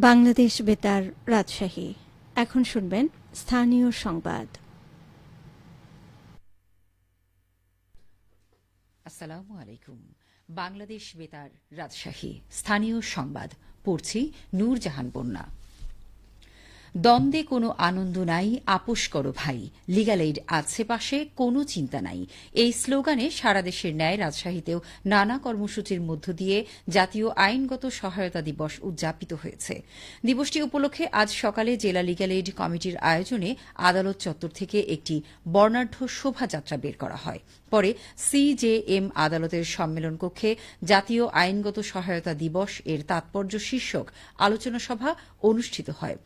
বাংলাদেশ বেতার রাজশাহী। এখন শুনবেন স্থানীয় সংবাদ। আসসালামু আলাইকুম। বাংলাদেশ বেতার রাজশাহী স্থানীয় সংবাদ পড়ছি নূরজাহান বন্যা। দ্বন্দ্বে কোনো আনন্দ নাই, আপোষ করো ভাই, লিগ্যাল এইড আছে পাশে, কোনো চিন্তা নাই। এই স্লোগানে সারা দেশের ন্যায় রাজশাহীতেও নানা কর্মসূচির মধ্য দিয়ে জাতীয় আইনগত সহায়তা দিবস উদযাপিত হয়েছে। দিবসটি উপলক্ষে আজ সকালে জেলা লিগ্যাল এইড কমিটির আয়োজনে আদালত চত্বর থেকে একটি বর্ণাঢ্য শোভাযাত্রা বের করা হয়। পরে সিজেএম আদালতের সম্মেলন কক্ষে জাতীয় আইনগত সহায়তা দিবস এর তাৎপর্য শীর্ষক আলোচনা সভা অনুষ্ঠিত হয়।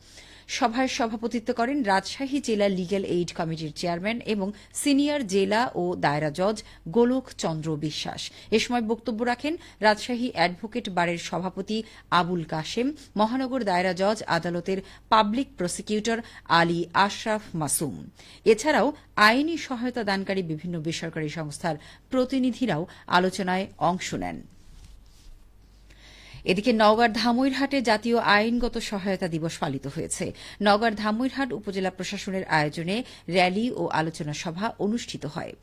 সভায় সভাপতিত্ব করেন রাজশাহী জেলা লিগ্যাল এইড কমিটির চেয়ারম্যান এবং সিনিয়র জেলা ও দায়রা জজ গোলক চন্দ্র বিশ্বাস। এ সময় বক্তব্য রাখেন রাজশাহী অ্যাডভোকেট বারের সভাপতি আবুল কাশেম, মহানগর দায়রা জজ আদালতের পাবলিক প্রসিকিউটর আলী আশরাফ মাসুম। এছাড়াও আইনি সহায়তা দানকারী বিভিন্ন বেসরকারি সংস্থার প্রতিনিধিরাও আলোচনায় অংশ নেন। এদিকে নওগাঁর ধামইরহাটে জাতীয় আইনগত সহায়তা দিবস পালিত হয়েছে। নওগাঁর ধামইরহাট উপজেলা প্রশাসনের আয়োজনে র্যালি ও আলোচনা সভা অনুষ্ঠিত হয়।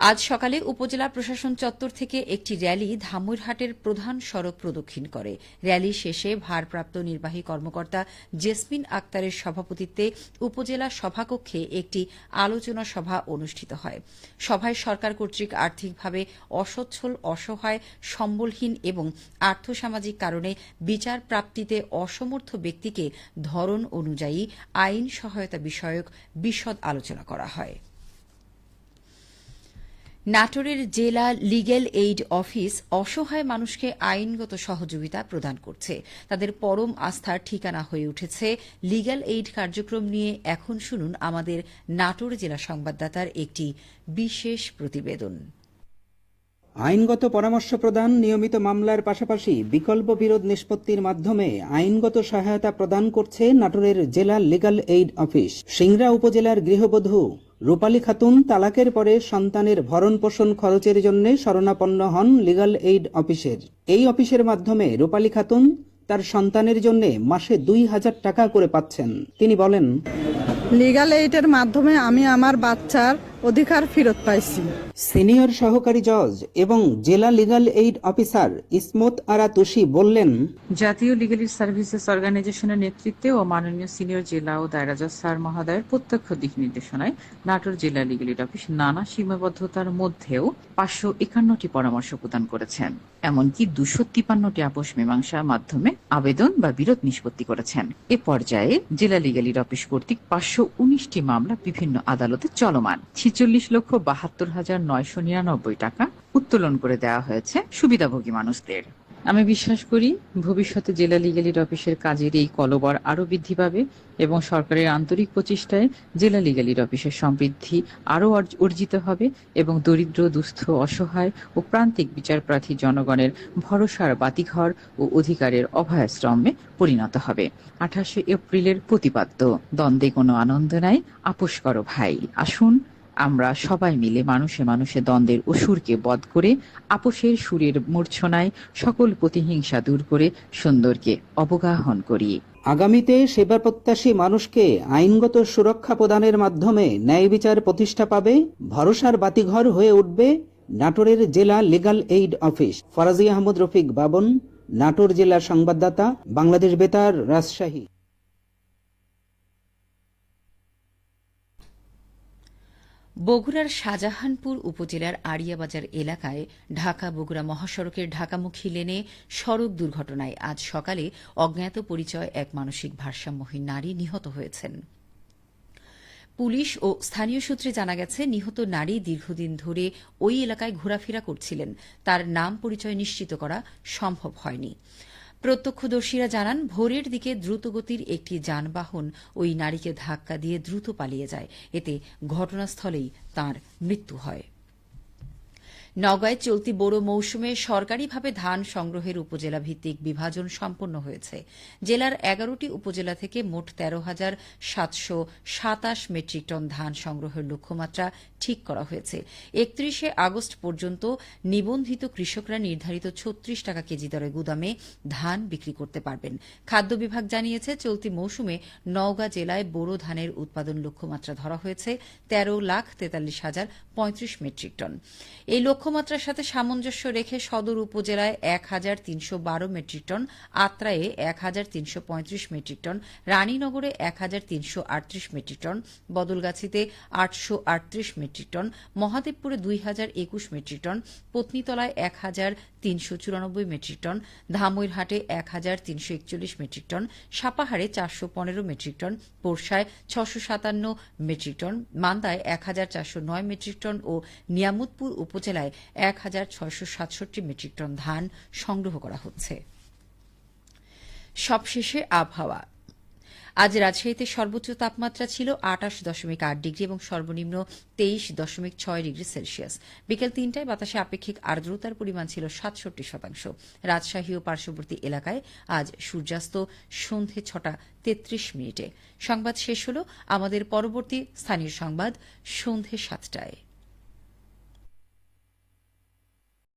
আজ সকালে উপজেলা প্রশাসন চত্বর থেকে একটি র্যালি ধামইরহাটের প্রধান সড়ক প্রদক্ষিণ করে। র্যালি শেষে ভারপ্রাপ্ত নির্বাহী কর্মকর্তা জেসমিন আক্তারের সভাপতিত্বে উপজেলা সভাকক্ষে একটি আলোচনা সভা অনুষ্ঠিত হয়। সভায় সরকার কর্তৃক আর্থিকভাবে অসচ্ছল, অসহায়, সম্বলহীন এবং আর্থসামাজিক কারণে বিচার প্রাপ্তিতে অসমর্থ ব্যক্তিকে ধরন অনুযায়ী আইন সহায়তা বিষয়ক বিশদ আলোচনা করা হয়। নাটোরের জেলা লিগ্যাল এইড অফিস অসহায় মানুষকে আইনগত সহযোগিতা প্রদান করছে। তাদের পরম আস্থার ঠিকানা হয়ে উঠেছে লিগ্যাল এইড কার্যক্রম নিয়ে এখন শুনুন আমাদের নাটোর জেলা সংবাদদাতার একটি বিশেষ প্রতিবেদন। আইনগত পরামর্শ প্রদান, নিয়মিত মামলার পাশাপাশি বিকল্প বিরোধ নিষ্পত্তির মাধ্যমে আইনগত সহায়তা প্রদান করছে নাটোরের জেলা লিগ্যাল এইড অফিস। সিংড়া উপজেলার গৃহবধূ রূপালী খাতুন তালাকের পরে সন্তানের ভরণ পোষণ খরচের জন্য শরণাপন্ন হন লিগ্যাল এইড অফিসের। এই অফিসের মাধ্যমে রূপালী খাতুন তার সন্তানের জন্য মাসে ২,০০০ টাকা করে পাচ্ছেন। তিনি বলেন, লিগ্যাল এইডের মাধ্যমে আমি আমার বাচ্চার অধিকার ফেরত পাইছি। সিনিয়র সহকারী জজ এবং জেলা লিগ্যাল এইড অফিসার ইসমত আরা তুষি বললেন, জাতীয় লিগ্যাল এইড সার্ভিসেস অর্গানাইজেশনের নেতৃত্বে ও মাননীয় সিনিয়র জেলা ও দায়রা জজ স্যার মহোদয়ের প্রত্যক্ষ দিক নির্দেশনায় নাটোর জেলা লিগ্যাল এইড অফিস নানা সীমাবদ্ধতার মধ্যেও ৫৫১টি পরামর্শ প্রদান করেছেন। এমনকি ২৫৩টি আপোষ মীমাংসার মাধ্যমে আবেদন বা বিরোধ নিষ্পত্তি করেছেন। এ পর্যায়ে জেলা লিগ্যাল এইড অফিস কর্তৃক ৫১৯টি মামলা বিভিন্ন আদালতে চলমান। ৪৬,৭২,৯৯৯ টাকা উত্তোলন করে দেওয়া হয়েছে সুবিধাভোগী মানুষদের। আমি বিশ্বাস করি ভবিষ্যতে জেলা লিগ্যাল এইড অফিসের কাজের এই কলবর আরও বৃদ্ধি পাবে এবং সরকারের আন্তরিক প্রচেষ্টায় জেলা লিগ্যাল এইড অফিসের সমৃদ্ধি আরও অর্জিত হবে এবং দরিদ্র, দুস্থ, অসহায় ও প্রান্তিক বিচারপ্রার্থী জনগণের ভরসার বাতিঘর ও অধিকারের অভয়াশ্রমে পরিণত হবে। ২৮ এপ্রিলের প্রতিপাদ্য, দ্বন্দ্বে কোনো আনন্দ নাই, আপোষ করো ভাই। আসুন আমরা সবাই মিলে মানুষে মানুষে দ্বন্দ্বের অসুরকে বধ করে আপোষের সুরের মূর্ছনায় সকল প্রতিহিংসা দূর করে সুন্দরকে অবগাহন করি। আগামীতে সেবা প্রত্যাশী মানুষকে আইনগত সুরক্ষা প্রদানের মাধ্যমে ন্যায় বিচার প্রতিষ্ঠা পাবে, ভরসার বাতিঘর হয়ে উঠবে নাটোরের জেলা legal aid office. Faraji Ahmad Rafiq Babon, Natore জেলা সংবাদদাতা, বাংলাদেশ বেতার, রাজশাহী। বগুড়ার শাহজাহানপুর উপজেলার আড়িয়াবাজার এলাকায় ঢাকা বগুড়া মহাসড়কের ঢাকামুখী লেনে সড়ক দুর্ঘটনায় আজ সকালে অজ্ঞাত পরিচয় এক মানসিক ভারসাম্যহীন নারী নিহত হয়েছেন। পুলিশ ও স্থানীয় সূত্রে জানা গেছে, নিহত নারী দীর্ঘদিন ধরে ওই এলাকায় ঘোরাফেরা করছিলেন। তার নাম পরিচয় নিশ্চিত করা সম্ভব হয়নি। প্রত্যক্ষদর্শীরা জানান, ভোরের দিকে দ্রুতগতির একটি যানবাহন ওই নারীকে ধাক্কা দিয়ে দ্রুত পালিয়ে যায়। এতে ঘটনাস্থলেই তাঁর মৃত্যু হয়। নওগাঁয় চলতি বোরো মৌসুমে সরকারিভাবে ধান সংগ্রহের উপজেলা ভিত্তিক বিভাজন সম্পন্ন হয়েছে। জেলার 11টি উপজেলা থেকে মোট 13,727 মেট্রিক টন ধান সংগ্রহের লক্ষ্যমাত্রা ঠিক করা হয়েছে। 31 আগস্ট পর্যন্ত নিবন্ধিত কৃষকরা নির্ধারিত 36 টাকা কেজি দরে গুদামে ধান বিক্রি করতে পারবেন। খাদ্য বিভাগ জানিয়েছে, চলতি মৌসুমে নওগাঁ জেলায় বোরো ধানের উৎপাদন লক্ষ্যমাত্রা ধরা হয়েছে 13,43,035 মেট্রিক টন। এই লক্ষ্যমাত্রার সাথে সামঞ্জস্য রেখে সদর উপজেলায় 1,312 মেট্রিক টন, আত্রায়ে 1,335 মেট্রিক টন, রানীনগরে 1,338 মেট্রিক টন, বদলগাছিতে 838 মেট্রিক টন, মহাদেবপুরে 2,021 মেট্রিক টন, পত্নীতলায় 1,394 মেট্রিক টন, ধামইরহাটে 1,341 মেট্রিক টন, সাপাহারে 415 মেট্রিক টন, পোরশায় 657 মেট্রিক টন, মান্দায় 1,409 মেট্রিক টন ও নিয়ামতপুর উপজেলায় 1,667 মেট্রিক টন ধান সংগ্রহ করা হচ্ছে। সবশেষে আবহাওয়া। আজ রাজশাহীতে সর্বোচ্চ তাপমাত্রা ছিল 28.8 ডিগ্রি এবং সর্বনিম্ন 23.6 ডিগ্রি সেলসিয়াস। বিকেল 3টায় বাতাসে আপেক্ষিক আর্দ্রতার পরিমাণ ছিল 67%। রাজশাহী ও পার্শ্ববর্তী এলাকায় আজ সূর্যাস্ত সন্ধে 6:33। সংবাদ শেষ হল। আমাদের পরবর্তী স্থানীয় সংবাদ সন্ধে 7টায়।